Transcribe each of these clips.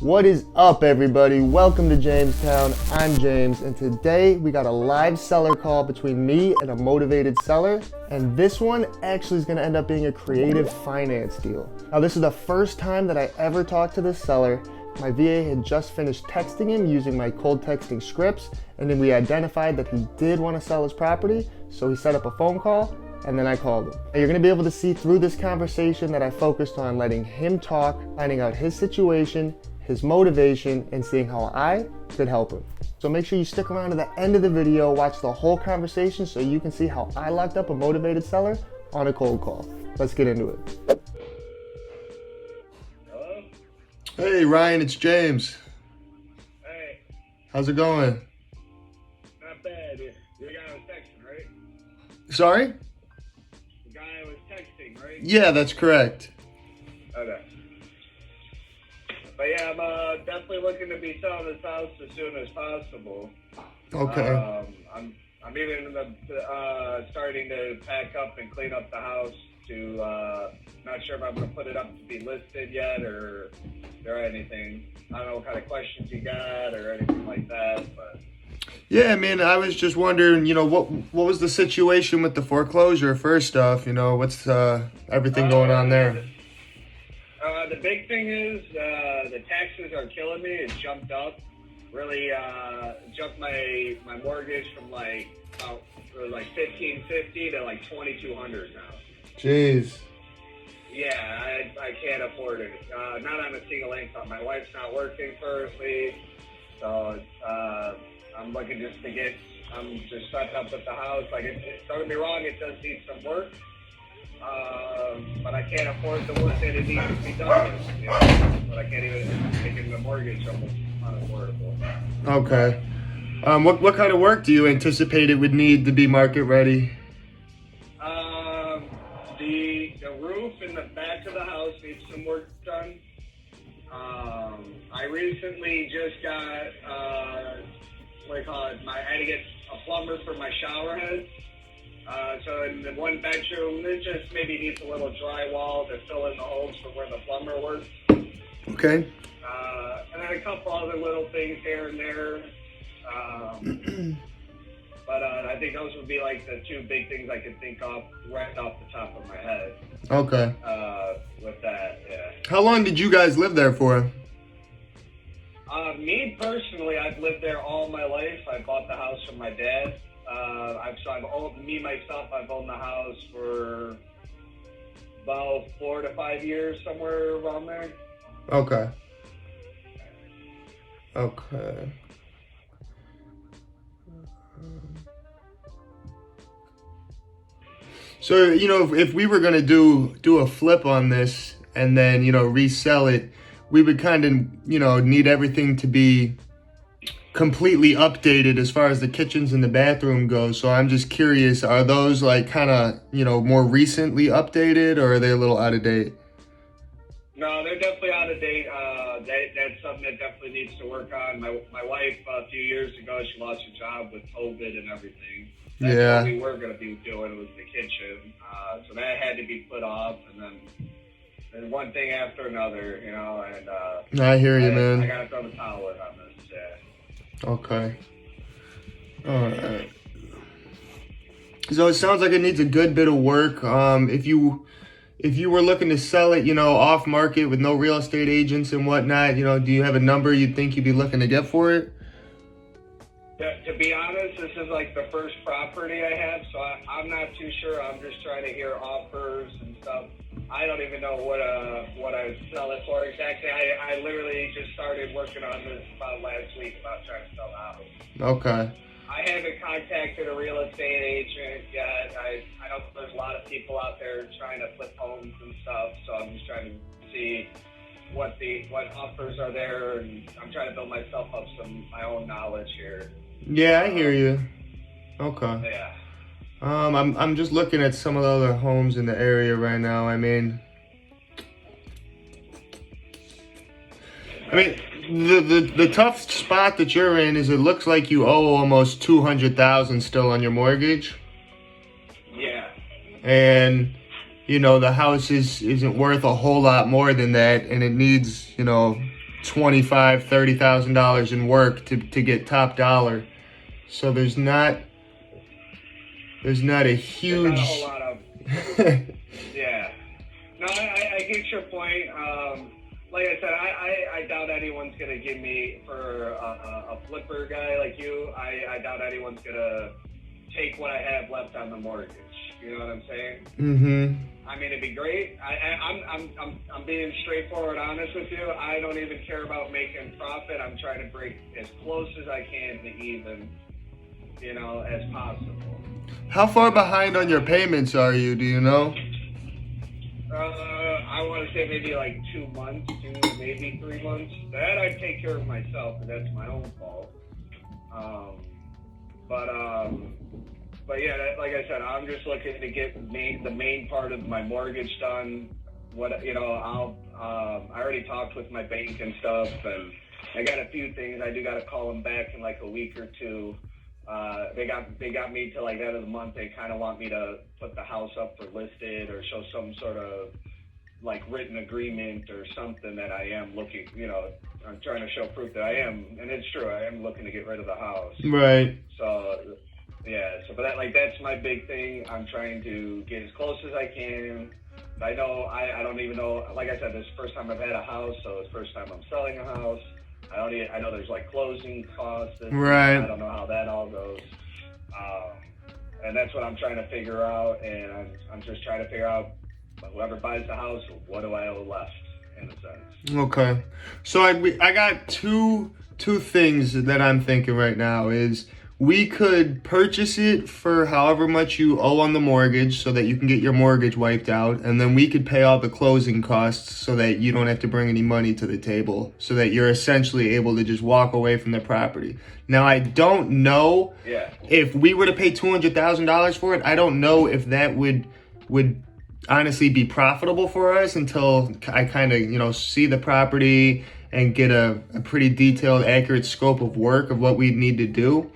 What is up, everybody? Welcome to Jamestown. I'm James, and today we got a live seller call between me and a motivated seller, and this one actually is going to end up being a creative finance deal. Now, this is the first time that I ever talked to this seller. My VA had just finished texting him using my cold texting scripts, and then we identified that he did want to sell his property, so he set up a phone call, and then I called him. And you're gonna be able to see through this conversation that I focused on letting him talk, finding out his situation, his motivation, and seeing how I could help him. So make sure you stick around to the end of the video, watch the whole conversation so you can see how I locked up a motivated seller on a cold call. Let's get into it. Hello? Hey Ryan, it's James. Hey, How's it going? not bad. You the guy I was texting, right? Sorry? The guy I was texting, right? Yeah, that's correct. Okay. But yeah, I'm definitely looking to be selling this house as soon as possible. Okay. I'm even in the, starting to pack up and clean up the house to, not sure if I'm going to put it up to be listed yet or anything. I don't know what kind of questions you got or anything like that, but. Yeah, I mean, I was just wondering, what was the situation with the foreclosure first off, what's everything going on there? The big thing is the taxes are killing me. It jumped up, really jumped my mortgage from like $1,550 to like $2,200 now. Jeez. Yeah, I can't afford it. Not on a single income. My wife's not working currently, so I'm looking just to get. I'm just set up with the house. Like, don't get me wrong, it does need some work. But I can't afford the work that it needs to be done. But I can't even take the mortgage almost unaffordable. Okay. What kind of work do you anticipate it would need to be market ready? The roof in the back of the house needs some work done. I recently just got I had to get a plumber for my shower head. So in the one bedroom, it just maybe needs a little drywall to fill in the holes for where the plumber works. Okay. And then a couple other little things here and there. But I think those would be like the two big things I could think of right off the top of my head. Okay. With that, yeah. How long did you guys live there for? Me personally, I've lived there all my life. I bought the house from my dad. I've owned the house for about 4 to 5 years, somewhere around there. Okay. Okay. So, if we were going to do a flip on this and then, resell it, we would kind of, need everything to be completely updated as far as the kitchens and the bathroom goes. So I'm just curious, are those like kind of, more recently updated, or are they a little out of date? No, they're definitely out of date. That's something that definitely needs to work on. My wife, a few years ago, she lost her job with COVID and everything. That's what we were going to be doing was the kitchen. So that had to be put off, and then one thing after another, and I hear you, man. I got to throw the towel in on this, yeah. Okay. All right. So it sounds like it needs a good bit of work. If you were looking to sell it, off market with no real estate agents and whatnot, do you have a number you'd think you'd be looking to get for it? To be honest, this is like the first property I have, so I'm not too sure. I'm just trying to hear offers and stuff. I don't even know what I would sell it for exactly. I literally just started working on this about last week about trying to sell the house. Okay. I haven't contacted a real estate agent yet. I know there's a lot of people out there trying to flip homes and stuff, so I'm just trying to see what offers are there, and I'm trying to build myself up my own knowledge here. Yeah, I hear you. Okay. Yeah. I'm just looking at some of the other homes in the area right now. I mean, the tough spot that you're in is it looks like you owe almost $200,000 still on your mortgage. Yeah. And the house isn't worth a whole lot more than that, and it needs $25,000-$30,000 in work to get top dollar. So there's not a huge. There's not a whole lot of. Yeah. No, I get your point. Like I said, I doubt anyone's gonna give me for a flipper guy like you. I doubt anyone's gonna take what I have left on the mortgage. You know what I'm saying? Mm-hmm. I mean, it'd be great. I'm being straightforward, honest with you. I don't even care about making profit. I'm trying to break as close as I can to even, as possible. How far behind on your payments are you? Do you know? I want to say maybe like 2 months, maybe 3 months. That I take care of myself, and that's my own fault. But yeah, like I said, I'm just looking to get the main part of my mortgage done. I already talked with my bank and stuff, and I got a few things. I do got to call them back in like a week or two. They got me to like the end of the month. They kind of want me to put the house up for listed or show some sort of like written agreement or something that I am looking. I'm trying to show proof that I am, and it's true. I am looking to get rid of the house. Right. So yeah. So but that's my big thing. I'm trying to get as close as I can. I know I don't even know. Like I said, this is the first time I've had a house, so it's the first time I'm selling a house. I know there's like closing costs. Right. I don't know how that all goes. And that's what I'm trying to figure out. And I'm just trying to figure out whoever buys the house, what do I owe left, in a sense. Okay. So I got two things that I'm thinking right now is we could purchase it for however much you owe on the mortgage so that you can get your mortgage wiped out. And then we could pay all the closing costs so that you don't have to bring any money to the table, so that you're essentially able to just walk away from the property. Now, I don't know if we were to pay $200,000 for it, I don't know if that would honestly be profitable for us until I kind of, see the property and get a pretty detailed, accurate scope of work of what we need to do.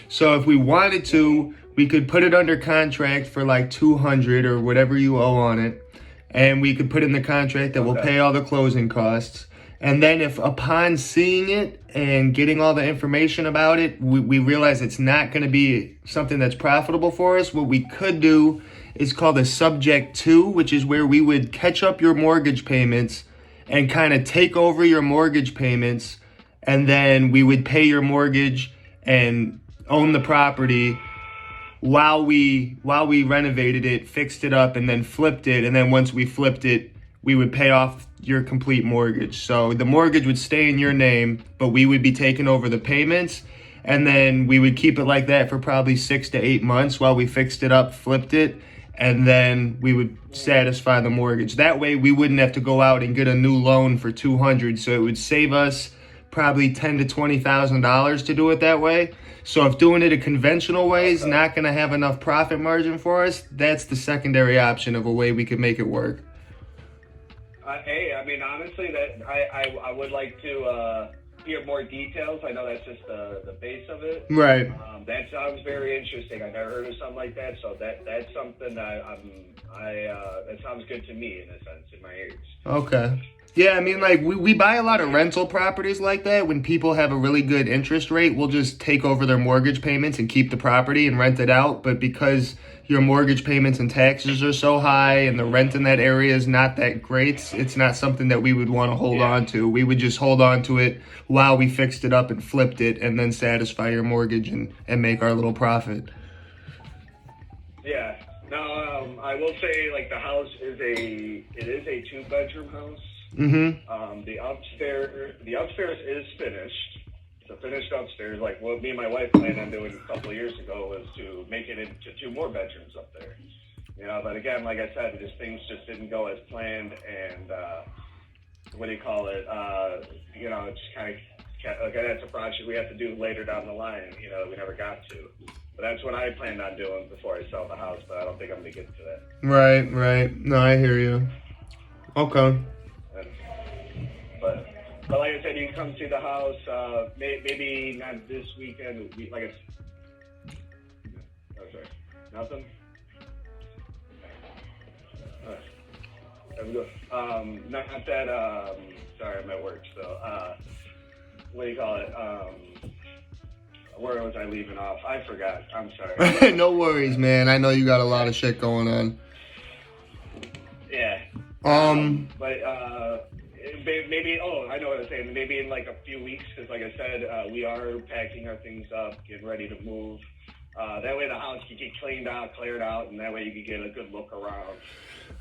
So if we wanted to, we could put it under contract for like $200 or whatever you owe on it. And we could put in the contract that we'll pay all the closing costs. And then if upon seeing it and getting all the information about it, we realize it's not going to be something that's profitable for us, what we could do is called a subject to, which is where we would catch up your mortgage payments and kind of take over your mortgage payments. And then we would pay your mortgage and own the property while we renovated it, fixed it up, and then flipped it. And then once we flipped it, we would pay off your complete mortgage. So the mortgage would stay in your name, but we would be taking over the payments. And then we would keep it like that for probably 6 to 8 months while we fixed it up, flipped it, and then we would satisfy the mortgage. That way we wouldn't have to go out and get a new loan for $200. So it would save us probably $10,000 to $20,000 to do it that way. So if doing it a conventional way is not going to have enough profit margin for us, that's the secondary option of a way we could make it work. Hey, I mean, honestly, that I would like to hear more details. I know that's just the base of it. Right. That sounds very interesting. I've never heard of something like that, so that's something that sounds good to me in a sense, in my ears. Okay. Yeah, I mean, like, we buy a lot of rental properties like that. When people have a really good interest rate, we'll just take over their mortgage payments and keep the property and rent it out. But because your mortgage payments and taxes are so high and the rent in that area is not that great, it's not something that we would want to hold on to. We would just hold on to it while we fixed it up and flipped it and then satisfy your mortgage and make our little profit. Yeah. Now, I will say, like, the house is a 2-bedroom house. Mm-hmm. The upstairs is finished. It's a finished upstairs. Like what me and my wife planned on doing a couple of years ago was to make it into 2 more bedrooms up there. But again, like I said, things just didn't go as planned, and it's kind of that's a project we have to do later down the line. We never got to. But that's what I planned on doing before I sell the house. But I don't think I'm gonna get to that. Right. No, I hear you. Okay. But like I said, you can come see the house. Maybe not this weekend. Sorry, nothing. Not that, sorry, I'm at work, so, what do you call it? Where was I leaving off? I forgot. I'm sorry. No worries, man. I know you got a lot of shit going on. Yeah. But maybe, I know what I'm saying. Maybe in like a few weeks, because like I said, we are packing our things up, getting ready to move. That way the house can get cleaned out, cleared out, and that way you can get a good look around.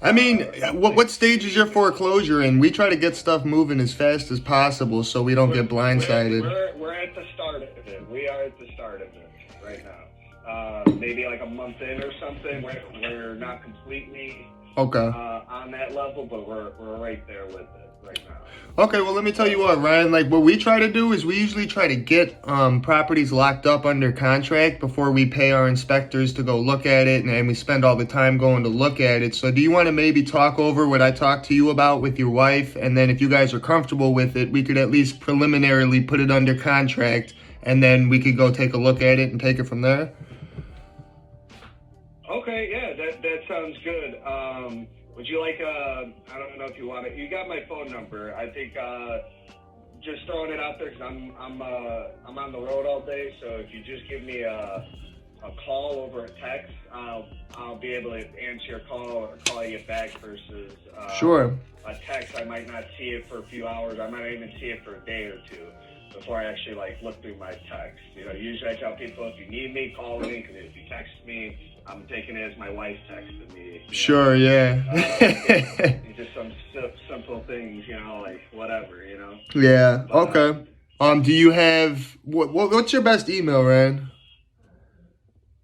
I mean, what stage is your foreclosure in? We try to get stuff moving as fast as possible so we don't get blindsided. We're at the start of it. We are at the start of it right now. Maybe like a month in or something. We're not completely on that level, but we're right there with it right now. Okay, well, let me tell you what, Ryan, like what we try to do is we usually try to get properties locked up under contract before we pay our inspectors to go look at it, and we spend all the time going to look at it. So do you want to maybe talk over what I talked to you about with your wife, and then if you guys are comfortable with it, we could at least preliminarily put it under contract, and then we could go take a look at it and take it from there? Okay, yeah, that sounds good. Would you like I don't know if you want it. You got my phone number. I think just throwing it out there because I'm on the road all day. So if you just give me a call over a text, I'll be able to answer your call or call you back versus sure. A text. I might not see it for a few hours. I might not even see it for a day or two before I actually look through my text. Usually I tell people if you need me, call me. Because if you text me, I'm taking it as my wife texted me. Sure, yeah. Just some simple things, like whatever, Yeah. But, okay. Do you have what's your best email, Ryan?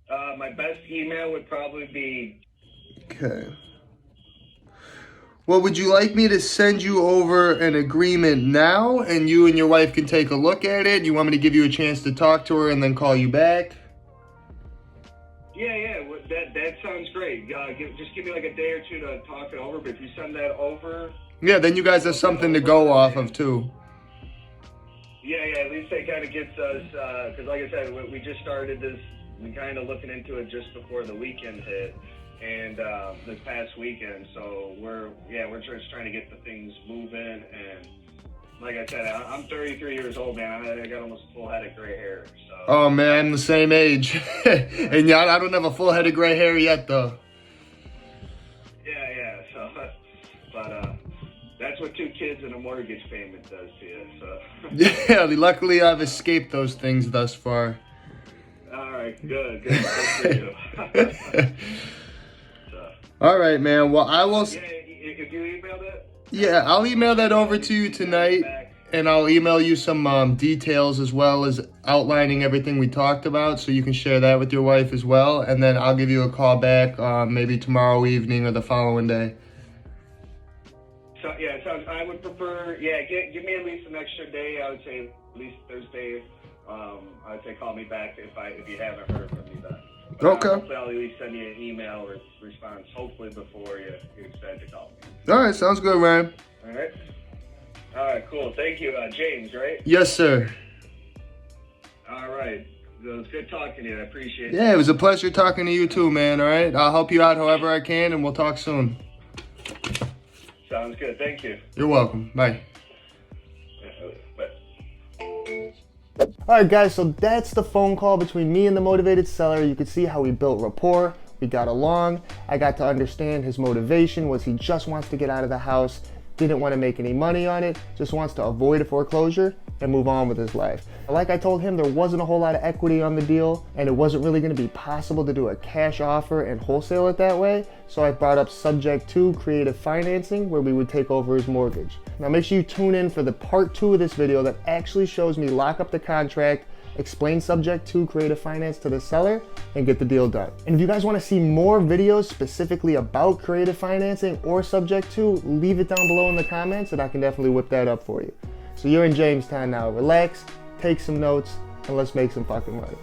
My best email would probably be. Okay. Well, would you like me to send you over an agreement now, and you and your wife can take a look at it? You want me to give you a chance to talk to her and then call you back? Yeah, that sounds great. Just give me like a day or two to talk it over, but if you send that over... Yeah, then you guys have something to go off of, too. Yeah, at least that kind of gets us, because like I said, we just started this, we kind of looking into it just before the weekend hit, and this past weekend, so we're just trying to get the things moving, and like I said, I'm 33 years old, man. I got almost a full head of gray hair. So. Oh, man, I'm the same age. And yeah, I don't have a full head of gray hair yet, though. Yeah. So, but that's what 2 kids and a mortgage payment does to you. So. Yeah, luckily I've escaped those things thus far. All right, good for you. So. All right, man. Well, I will. Yeah, if you emailed it. Yeah, I'll email that over to you tonight, and I'll email you some details as well as outlining everything we talked about, so you can share that with your wife as well, and then I'll give you a call back maybe tomorrow evening or the following day. So yeah, I would prefer give me at least an extra day. I would say at least Thursday. I would say call me back if you haven't heard from me then. Okay. Hopefully I'll at least send you an email or response, hopefully before you decide to call me. All right, sounds good, Ryan. All right, cool. Thank you. James, right? Yes, sir. All right. It was good talking to you. I appreciate it. Yeah, it was a pleasure talking to you too, man, all right? I'll help you out however I can, and we'll talk soon. Sounds good. Thank you. You're welcome. Bye. Alright guys, so that's the phone call between me and the motivated seller. You could see how we built rapport, we got along, I got to understand his motivation was he just wants to get out of the house, didn't want to make any money on it, just wants to avoid a foreclosure and move on with his life. Like I told him, there wasn't a whole lot of equity on the deal, and it wasn't really going to be possible to do a cash offer and wholesale it that way, so I brought up subject to creative financing, where we would take over his mortgage. Now make sure you tune in for the part 2 of this video that actually shows me lock up the contract, explain subject to creative finance to the seller, and get the deal done. And if you guys want to see more videos specifically about creative financing or subject to, leave it down below in the comments and I can definitely whip that up for you. So you're in Jamestown now. Relax, take some notes, and let's make some fucking money.